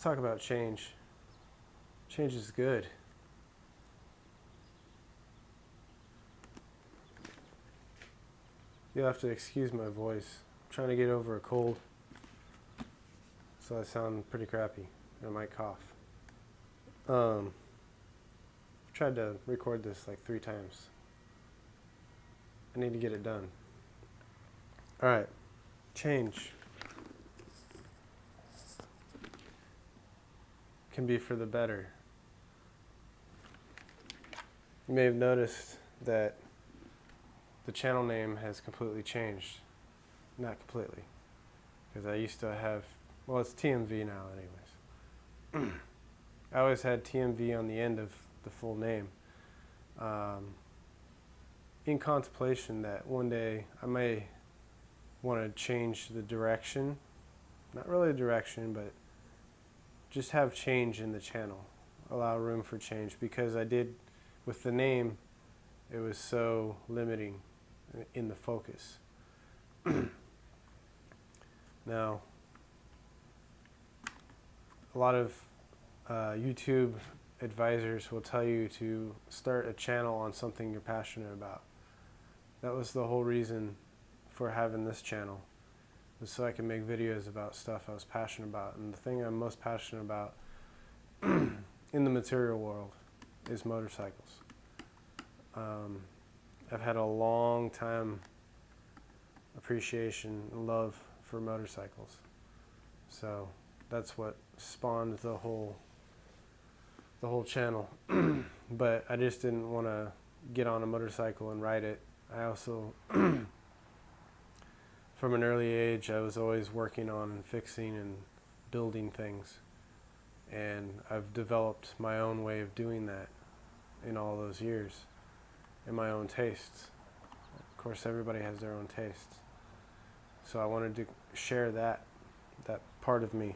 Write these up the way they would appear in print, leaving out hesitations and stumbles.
talk about change. Change is good. You'll have to excuse my voice. I'm trying to get over a cold, so I sound pretty crappy. I might cough. I've tried to record this like 3 times. I need to get it done. Alright, change can be for the better. You may have noticed that the channel name has completely changed. Not completely, because I used to have, well, it's TMV now anyways. I always had TMV on the end of the full name. In contemplation that one day I may want to change the direction, not really the direction, but just have change in the channel, allow room for change, because I did, with the name, it was so limiting in the focus. Now, a lot of YouTube advisors will tell you to start a channel on something you're passionate about. That was the whole reason for having this channel, was so I can make videos about stuff I was passionate about. And the thing I'm most passionate about in the material world is motorcycles. I've had a long time appreciation and love for motorcycles. So that's what spawned the whole channel. But I just didn't want to get on a motorcycle and ride it. I also, from an early age, I was always working on fixing and building things. And I've developed my own way of doing that in all those years, and my own tastes. Of course, everybody has their own tastes. So I wanted to share that part of me,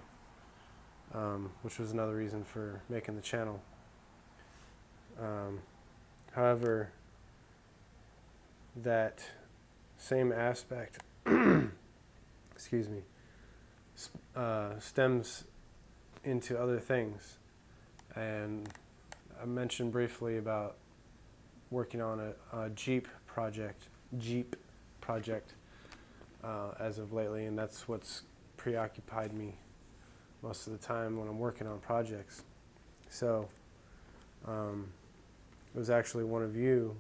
which was another reason for making the channel. However, that same aspect, excuse me, stems into other things. And I mentioned briefly about working on a Jeep project as of lately, and that's what's preoccupied me most of the time when I'm working on projects. So it was actually one of you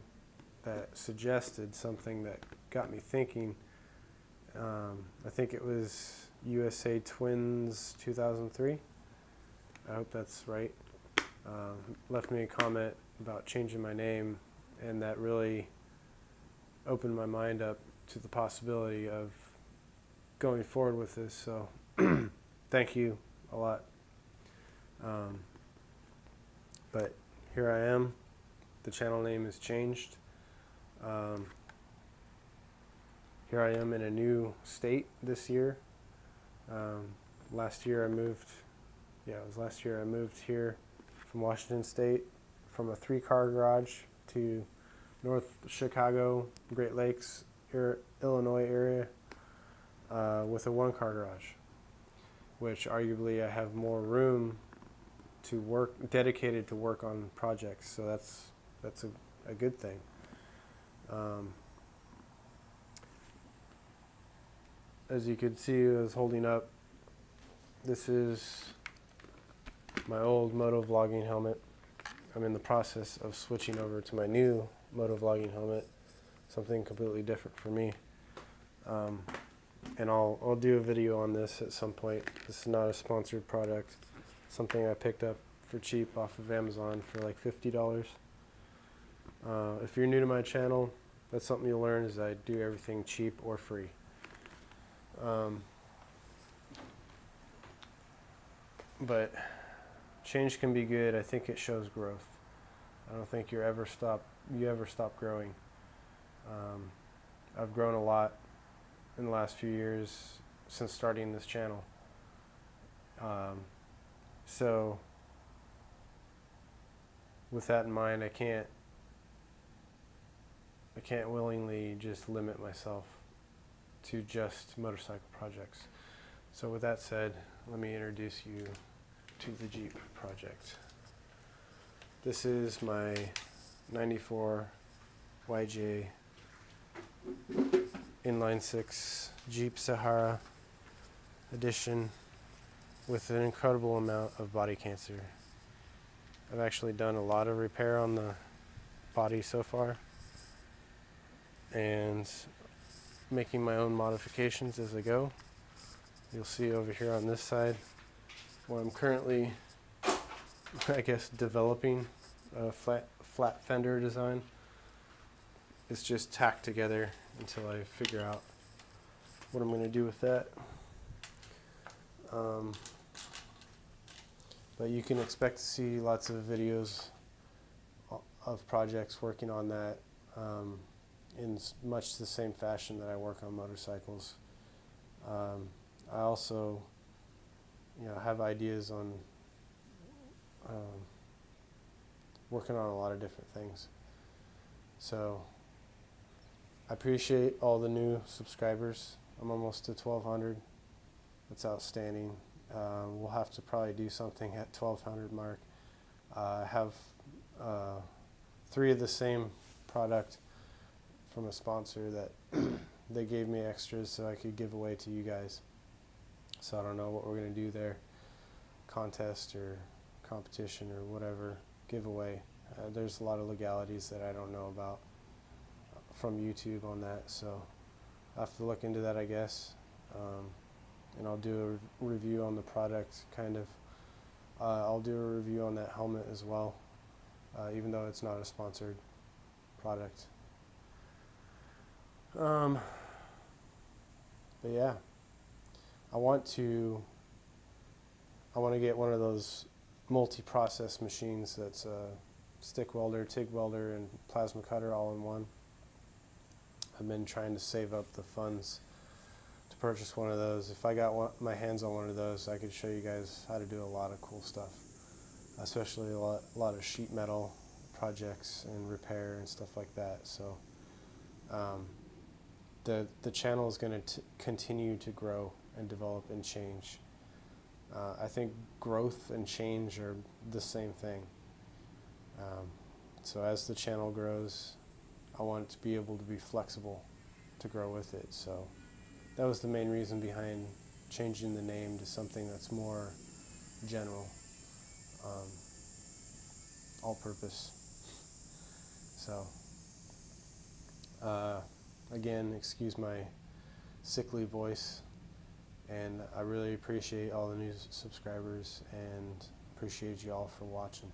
that suggested something that got me thinking. I think it was USA Twins 2003. I hope that's right. Left me a comment about changing my name, and that really opened my mind up to the possibility of going forward with this. So thank you a lot. But here I am. The channel name has changed. Here I am in a new state this year. Last year I moved here from Washington State, from a 3-car garage to North Chicago, Great Lakes, Illinois area, with a 1-car garage, which arguably I have more room to work, dedicated to work on projects. So that's a good thing. As you could see, I was holding up, this is my old motovlogging helmet. I'm in the process of switching over to my new motovlogging helmet, something completely different for me. And I'll do a video on this at some point. This is not a sponsored product, something I picked up for cheap off of Amazon for like $50. If you're new to my channel, that's something you'll learn, is I do everything cheap or free. But change can be good. I think it shows growth. I don't think you ever stop growing. I've grown a lot in the last few years since starting this channel. So with that in mind, I can't willingly just limit myself to just motorcycle projects. So with that said, let me introduce you to the Jeep project. This is my 94 YJ inline 6 Jeep Sahara edition with an incredible amount of body cancer. I've actually done a lot of repair on the body so far and making my own modifications as I go. You'll see over here on this side where I'm currently, I guess, developing a flat fender design. It's just tacked together until I figure out what I'm going to do with that. But you can expect to see lots of videos of projects working on that in much the same fashion that I work on motorcycles. I also, have ideas on working on a lot of different things. So I appreciate all the new subscribers. I'm almost to 1,200. That's outstanding. We'll have to probably do something at 1,200 mark. I have 3 of the same product from a sponsor that they gave me extras so I could give away to you guys. So I don't know what we're going to do there, contest or competition or whatever, giveaway. There's a lot of legalities that I don't know about from YouTube on that, so I'll have to look into that, I guess. And I'll do a review on the product, kind of. I'll do a review on that helmet as well, even though it's not a sponsored product. But yeah, I want to get one of those multi-process machines that's a stick welder, TIG welder, and plasma cutter all in one. I've been trying to save up the funds to purchase one of those. If I got my hands on one of those, I could show you guys how to do a lot of cool stuff, especially a lot of sheet metal projects and repair and stuff like that. So the channel is going to continue to grow and develop and change. I think growth and change are the same thing. So as the channel grows, I want it to be able to be flexible to grow with it. So that was the main reason behind changing the name to something that's more general, all-purpose. So again, excuse my sickly voice, and I really appreciate all the new subscribers and appreciate you all for watching.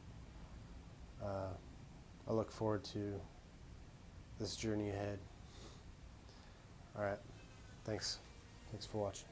I look forward to this journey ahead. All right, thanks for watching.